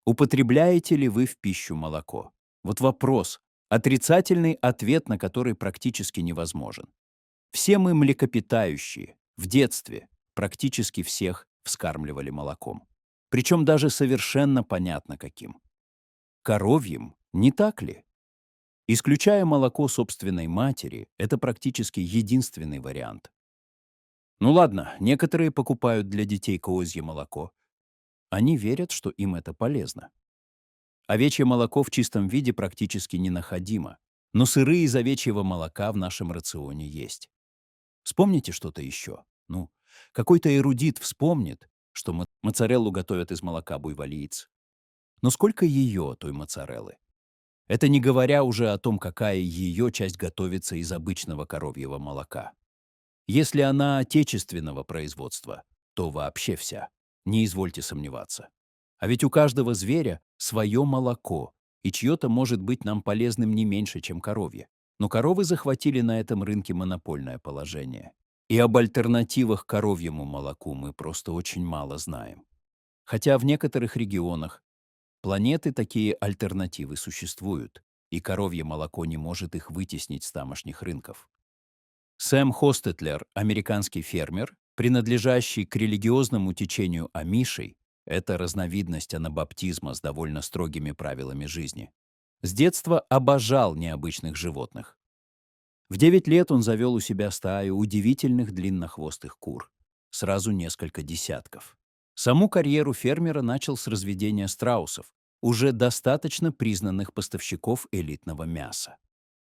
Употребляете ли вы в пищу молоко? Вот вопрос, отрицательный ответ на который практически невозможен. Все мы млекопитающие. В детстве практически всех вскармливали молоком. Причем даже совершенно понятно каким. Коровьим, не так ли? Исключая молоко собственной матери, это практически единственный вариант. Ну ладно, некоторые покупают для детей козье молоко. Они верят, что им это полезно. Овечье молоко в чистом виде практически ненаходимо, но сыры из овечьего молока в нашем рационе есть. Вспомните что-то еще. Ну, какой-то эрудит вспомнит, что моцареллу готовят из молока буйволиец. Но сколько ее, той моцареллы? Это не говоря уже о том, какая ее часть готовится из обычного коровьего молока. Если она отечественного производства, то вообще вся. Не извольте сомневаться. А ведь у каждого зверя свое молоко, и чье-то может быть нам полезным не меньше, чем коровье. Но коровы захватили на этом рынке монопольное положение. И об альтернативах коровьему молоку мы просто очень мало знаем. Хотя в некоторых регионах планеты такие альтернативы существуют, и коровье молоко не может их вытеснить с тамошних рынков. Сэм Хостетлер, американский фермер, принадлежащий к религиозному течению амишей, это разновидность анабаптизма с довольно строгими правилами жизни, с детства обожал необычных животных. В 9 лет он завел у себя стаю удивительных длиннохвостых кур, сразу несколько десятков. Саму карьеру фермера начал с разведения страусов, уже достаточно признанных поставщиков элитного мяса.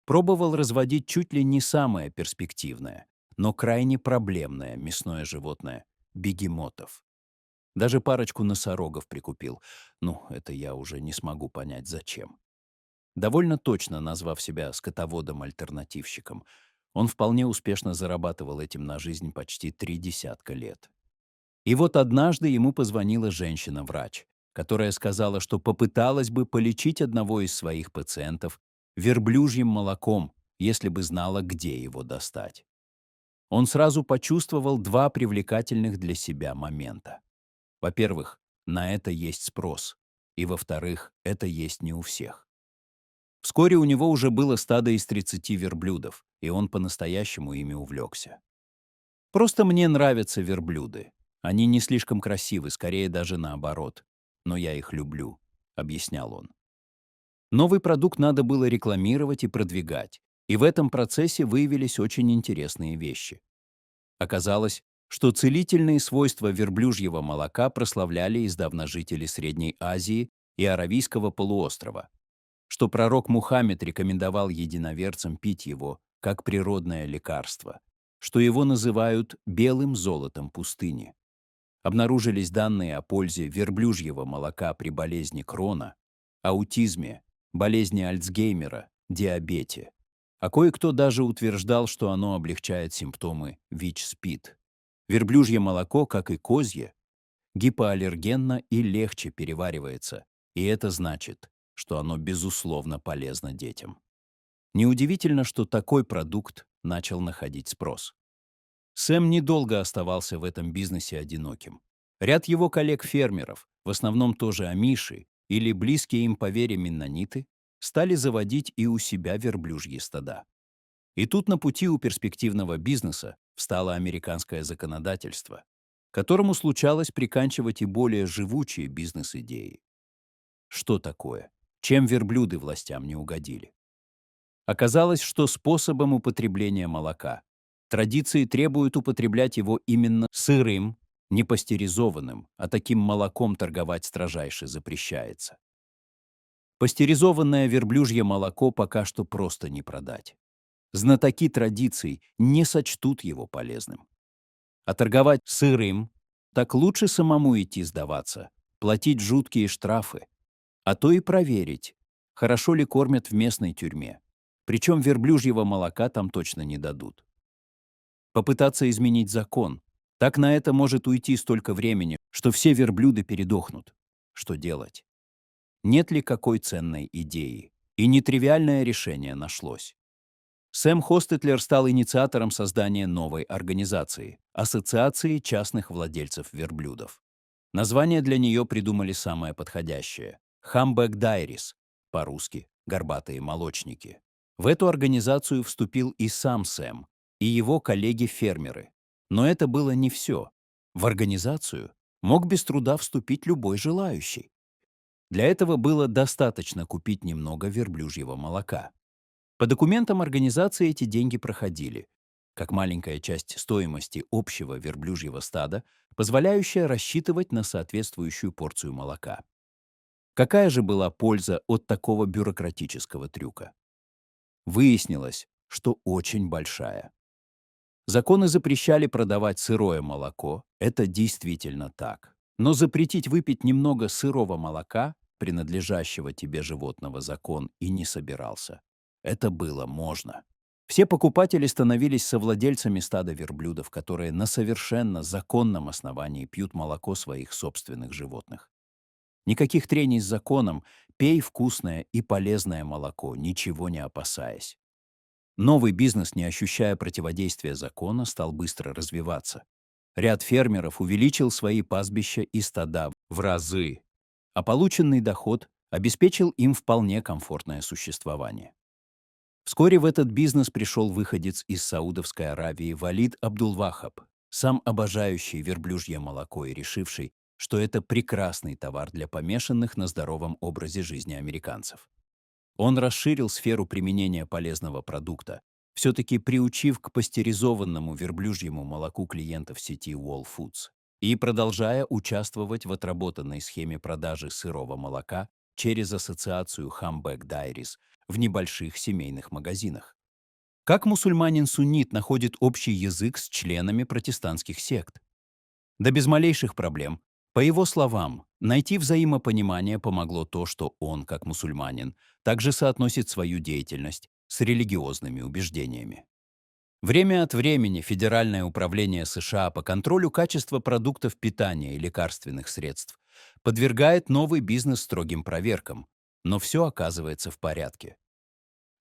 Пробовал разводить чуть ли не самое перспективное, но крайне проблемное мясное животное — бегемотов. Даже парочку носорогов прикупил. Ну, это я уже не смогу понять, зачем. Довольно точно назвав себя скотоводом-альтернативщиком, он вполне успешно зарабатывал этим на жизнь почти 3 десятка лет. И вот однажды ему позвонила женщина-врач, которая сказала, что попыталась бы полечить одного из своих пациентов верблюжьим молоком, если бы знала, где его достать. Он сразу почувствовал два привлекательных для себя момента. Во-первых, на это есть спрос, и, во-вторых, это есть не у всех. Вскоре у него уже было стадо из 30 верблюдов, и он по-настоящему ими увлекся. «Просто мне нравятся верблюды. Они не слишком красивы, скорее даже наоборот. Но я их люблю», — объяснял он. Новый продукт надо было рекламировать и продвигать, и в этом процессе выявились очень интересные вещи. Оказалось, что целительные свойства верблюжьего молока прославляли издавна жители Средней Азии и Аравийского полуострова, что пророк Мухаммед рекомендовал единоверцам пить его как природное лекарство, что его называют «белым золотом пустыни». Обнаружились данные о пользе верблюжьего молока при болезни Крона, аутизме, болезни Альцгеймера, диабете. А кое-кто даже утверждал, что оно облегчает симптомы ВИЧ-СПИД. Верблюжье молоко, как и козье, гипоаллергенно и легче переваривается, и это значит, что оно безусловно полезно детям. Неудивительно, что такой продукт начал находить спрос. Сэм недолго оставался в этом бизнесе одиноким. Ряд его коллег-фермеров, в основном тоже амиши или близкие им по вере меннониты, стали заводить и у себя верблюжьи стада. И тут на пути у перспективного бизнеса встало американское законодательство, которому случалось приканчивать и более живучие бизнес-идеи. Что такое? Чем верблюды властям не угодили? Оказалось, что способом употребления молока. Традиции требуют употреблять его именно сырым, не пастеризованным, а таким молоком торговать строжайше запрещается. Пастеризованное верблюжье молоко пока что просто не продать. Знатоки традиций не сочтут его полезным. А торговать сырым так лучше самому идти сдаваться, платить жуткие штрафы, а то и проверить, хорошо ли кормят в местной тюрьме. Причем верблюжьего молока там точно не дадут. Попытаться изменить закон. Так на это может уйти столько времени, что все верблюды передохнут. Что делать? Нет ли какой ценной идеи? И нетривиальное решение нашлось. Сэм Хостетлер стал инициатором создания новой организации — Ассоциации частных владельцев верблюдов. Название для нее придумали самое подходящее. Hamburg Dairies, по-русски «горбатые молочники». В эту организацию вступил и сам Сэм, и его коллеги-фермеры. Но это было не все. В организацию мог без труда вступить любой желающий. Для этого было достаточно купить немного верблюжьего молока. По документам организации эти деньги проходили, как маленькая часть стоимости общего верблюжьего стада, позволяющая рассчитывать на соответствующую порцию молока. Какая же была польза от такого бюрократического трюка? Выяснилось, что очень большая. Законы запрещали продавать сырое молоко, это действительно так. Но запретить выпить немного сырого молока, принадлежащего тебе животного, закон и не собирался. Это было можно. Все покупатели становились совладельцами стада верблюдов, которые на совершенно законном основании пьют молоко своих собственных животных. Никаких трений с законом, пей вкусное и полезное молоко, ничего не опасаясь. Новый бизнес, не ощущая противодействия закона, стал быстро развиваться. Ряд фермеров увеличил свои пастбища и стада в разы, а полученный доход обеспечил им вполне комфортное существование. Вскоре в этот бизнес пришел выходец из Саудовской Аравии Валид Абдулвахаб, сам обожающий верблюжье молоко и решивший, что это прекрасный товар для помешанных на здоровом образе жизни американцев. Он расширил сферу применения полезного продукта, все-таки приучив к пастеризованному верблюжьему молоку клиентов сети Whole Foods и продолжая участвовать в отработанной схеме продажи сырого молока через ассоциацию Hamburg Dairies в небольших семейных магазинах. Как мусульманин-суннит находит общий язык с членами протестантских сект? Да без малейших проблем. По его словам, найти взаимопонимание помогло то, что он, как мусульманин, также соотносит свою деятельность с религиозными убеждениями. Время от времени Федеральное управление США по контролю качества продуктов питания и лекарственных средств подвергает новый бизнес строгим проверкам, но все оказывается в порядке.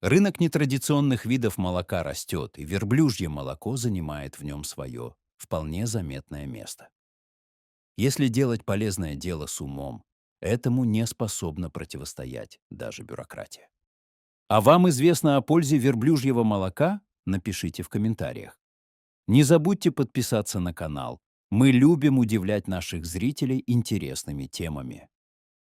Рынок нетрадиционных видов молока растет, и верблюжье молоко занимает в нем свое вполне заметное место. Если делать полезное дело с умом, этому не способна противостоять даже бюрократия. А вам известно о пользе верблюжьего молока? Напишите в комментариях. Не забудьте подписаться на канал. Мы любим удивлять наших зрителей интересными темами.